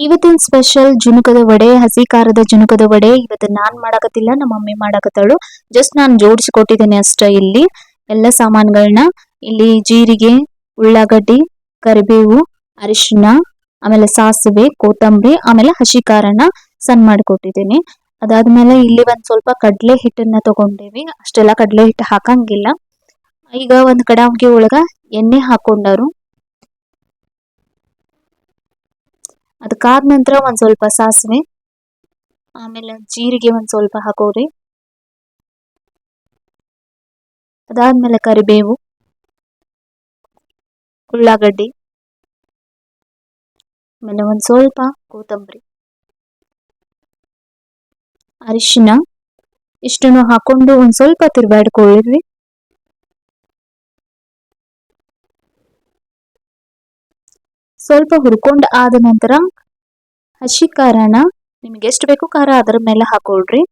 ಇವತ್ತಿನ ಸ್ಪೆಷಲ್ ಜುಣುಕದ ವಡೆ, ಹಸಿ ಖಾರದ ಜುಣುಕದ ವಡೆ. ಇವತ್ತು ನಾನ್ ಮಾಡಾಕತ್ತಿಲ್ಲ, ನಮ್ಮ ಮಮ್ಮಿ ಮಾಡಾಕತ್ತಾಳು. ಜಸ್ಟ್ ನಾನು ಜೋಡಿಸಿ ಕೊಟ್ಟಿದ್ದೇನೆ ಅಷ್ಟ. ಇಲ್ಲಿ ಎಲ್ಲ ಸಾಮಾನುಗಳನ್ನ, ಇಲ್ಲಿ ಜೀರಿಗೆ, ಉಳ್ಳಾಗಡ್ಡಿ, ಕರಿಬೇವು, ಅರಿಶಿನ, ಆಮೇಲೆ ಸಾಸಿವೆ, ಕೊತ್ತಂಬರಿ, ಆಮೇಲೆ ಹಸಿ ಖಾರನ ಸಣ್ಣ ಮಾಡಿಕೊಟ್ಟಿದ್ದೀನಿ. ಅದಾದ್ಮೇಲೆ ಇಲ್ಲಿ ಒಂದ್ ಸ್ವಲ್ಪ ಕಡ್ಲೆ ಹಿಟ್ಟನ್ನ ತಗೊಂಡೇವಿ. ಅಷ್ಟೆಲ್ಲ ಕಡ್ಲೆ ಹಿಟ್ಟು ಹಾಕಂಗಿಲ್ಲ. ಈಗ ಒಂದ್ ಕಡಾವಿಗೆ ಒಳಗ ಎಣ್ಣೆ ಹಾಕೊಂಡಾರು. ಅದಕ್ಕಾದ ನಂತರ ಒಂದ್ ಸ್ವಲ್ಪ ಸಾಸಿವೆ, ಆಮೇಲೆ ಜೀರಿಗೆ ಒಂದ್ ಸ್ವಲ್ಪ ಹಾಕೋರಿ. ಅದಾದ್ಮೇಲೆ ಕರಿಬೇವು, ಉಳ್ಳಾಗಡ್ಡಿ, ಆಮೇಲೆ ಒಂದ್ ಸ್ವಲ್ಪ ಕೊತ್ತಂಬರಿ, ಅರಿಶಿನ ಇಷ್ಟನ್ನು ಹಾಕೊಂಡು ಒಂದ್ ಸ್ವಲ್ಪ ತಿರ್ಗಾಡ್ಕೊಳ್ಳ್ರಿ. ಸ್ವಲ್ಪ ಹುರ್ಕೊಂಡ್ ಆದ ನಂತರ ಹಸಿ ಖಾರನ ನಿಮ್ಗೆ ಎಷ್ಟು ಬೇಕು ಖಾರ ಅದರ ಮೇಲೆ ಹಾಕೊಳ್ರಿ.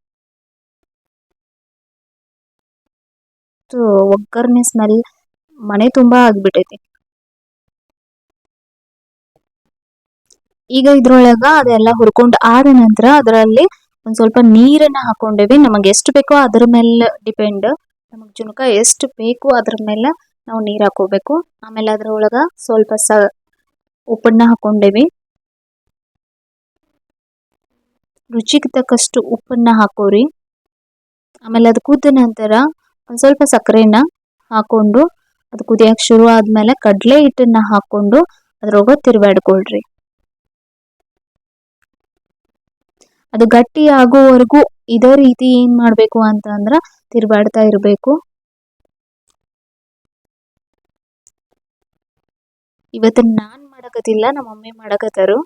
ಒಗ್ಗರಣೆ ಸ್ಮೆಲ್ ಮನೆ ತುಂಬಾ ಆಗ್ಬಿಟ್ಟೈತಿ. ಈಗ ಇದ್ರೊಳಗ ಅದೆಲ್ಲ ಹುರ್ಕೊಂಡ್ ಆದ ನಂತರ ಅದರಲ್ಲಿ ಒಂದ್ ಸ್ವಲ್ಪ ನೀರನ್ನ ಹಾಕೊಂಡೇವಿ. ನಮಗೆ ಎಷ್ಟು ಬೇಕೋ ಅದ್ರ ಮೇಲೆ ಡಿಪೆಂಡ್. ನಮಗ್ ಜುಣಕ ಎಷ್ಟು ಬೇಕು ಅದ್ರ ಮೇಲೆ ನಾವು ನೀರ್ ಹಾಕೋಬೇಕು. ಆಮೇಲೆ ಅದ್ರೊಳಗ ಸ್ವಲ್ಪ ಉಪ್ಪನ್ನ ಹಾಕೊಂಡೇವಿ. ರುಚಿಗೆ ತಕ್ಕಷ್ಟು ಉಪ್ಪನ್ನ ಹಾಕೋರಿ. ಆಮೇಲೆ ಅದು ಕುದ್ದ ನಂತರ ಒಂದ್ ಸ್ವಲ್ಪ ಸಕ್ಕರೆನ ಹಾಕೊಂಡು ಅದು ಕುದಿಯಕ್ ಶುರು ಆದ್ಮೇಲೆ ಕಡ್ಲೆ ಹಿಟ್ಟನ್ನ ಹಾಕೊಂಡು ಅದ್ರೊಳಗ ತಿರ್ಗಾಡ್ಕೊಳ್ರಿ. ಅದು ಗಟ್ಟಿ ಆಗೋವರೆಗೂ ಇದೇ ರೀತಿ ಏನ್ ಮಾಡ್ಬೇಕು ಅಂತ ಅಂದ್ರ ತಿರ್ಗಾಡ್ತಾ ಇರ್ಬೇಕು. ಇವತ್ತ ನಾನ್ ಮಾಡಕತ್ತಿಲ್ಲ, ನಮ್ಮ ಮಮ್ಮಿ ಮಾಡಕತ್ತಾರು.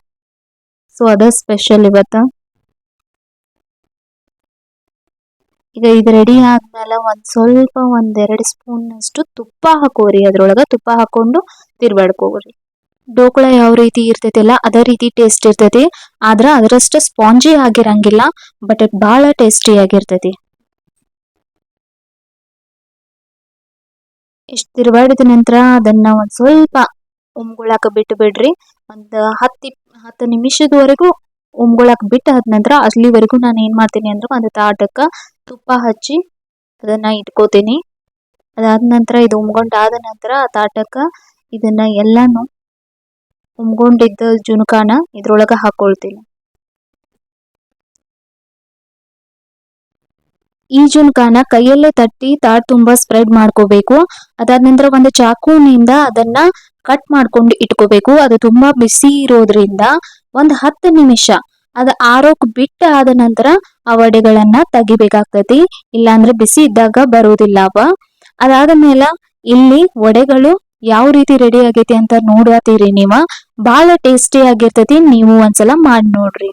ಸೊ ಅದ ಸ್ಪೆಷಲ್ ಇವತ್ತ. ಈಗ ಇದು ರೆಡಿ ಆದ್ಮೇಲೆ ಒಂದ್ ಸ್ವಲ್ಪ ಒಂದೆರಡು ಸ್ಪೂನ್ ಅಷ್ಟು ತುಪ್ಪ ಹಾಕೋರಿ. ಅದ್ರೊಳಗ ತುಪ್ಪ ಹಾಕೊಂಡು ತಿರ್ಗಾಡ್ಕೋರಿ. ಡೋಕ್ಳ ಯಾವ ರೀತಿ ಇರ್ತೈತಿಲ್ಲ ಅದೇ ರೀತಿ ಟೇಸ್ಟ್ ಇರ್ತೈತಿ. ಆದ್ರ ಅದರಷ್ಟ ಸ್ಪಾಂಜಿ ಆಗಿರಂಗಿಲ್ಲ, ಬಟ್ ಬಹಳ ಟೇಸ್ಟಿ ಆಗಿರ್ತೈತಿ. ಇಷ್ಟ ತಿರ್ಗಾಡಿದ ನಂತರ ಅದನ್ನ ಒಂದ್ ಸ್ವಲ್ಪ ಉಮ್ಗೊಳಾಕ ಬಿಟ್ಟು ಬಿಡ್ರಿ. ಒಂದ್ 10 ನಿಮಿಷದವರೆಗೂ ಉಮ್ಗೊಳಾಕ್ ಬಿಟ್ಟ ಆದ ನಂತರ ಅಲ್ಲಿವರೆಗೂ ನಾನು ಏನ್ ಮಾಡ್ತೀನಿ ಅಂದ್ರೆ ಒಂದು ತಾಟಕ್ಕ ತುಪ್ಪ ಹಚ್ಚಿ ಅದನ್ನ ಇಟ್ಕೋತೀನಿ. ಅದಾದ ನಂತರ ಇದು ಉಮ್ಗೊಂಡ್ ಆದ ನಂತರ ಆ ತಾಟಕ್ಕ ಇದನ್ನ ಎಲ್ಲಾನು ಉಮ್ಗೊಂಡಿದ್ದ ಜುಣುಕಾನ ಇದ್ರೊಳಗ ಹಾಕೊಳ್ತೀನಿ. ಈ ಜುಣುಕಾನ ಕೈಯಲ್ಲೇ ತಟ್ಟಿ ತಾಟ್ ತುಂಬಾ ಸ್ಪ್ರೆಡ್ ಮಾಡ್ಕೋಬೇಕು. ಅದಾದ ನಂತರ ಒಂದು ಚಾಕುನಿಂದ ಅದನ್ನ ಕಟ್ ಮಾಡ್ಕೊಂಡು ಇಟ್ಕೋಬೇಕು. ಅದು ತುಂಬಾ ಬಿಸಿ ಇರೋದ್ರಿಂದ ಒಂದ್ 10 ನಿಮಿಷ ಅದ ಆರೋಕ್ ಬಿಟ್ಟ ಆದ ನಂತರ ಆ ವಡೆಗಳನ್ನ ತೆಗಿಬೇಕಾಗ್ತತಿ. ಇಲ್ಲಾಂದ್ರೆ ಬಿಸಿ ಇದ್ದಾಗ ಬರುವುದಿಲ್ಲ ಅವ. ಅದಾದ ಮೇಲೆ ಇಲ್ಲಿ ವಡೆಗಳು ಯಾವ ರೀತಿ ರೆಡಿ ಆಗೈತಿ ಅಂತ ನೋಡತ್ತೀರಿ ನೀವ. ಬಹಳ ಟೇಸ್ಟಿ ಆಗಿರ್ತೈತಿ. ನೀವು ಒಂದ್ಸಲ ಮಾಡಿ ನೋಡ್ರಿ.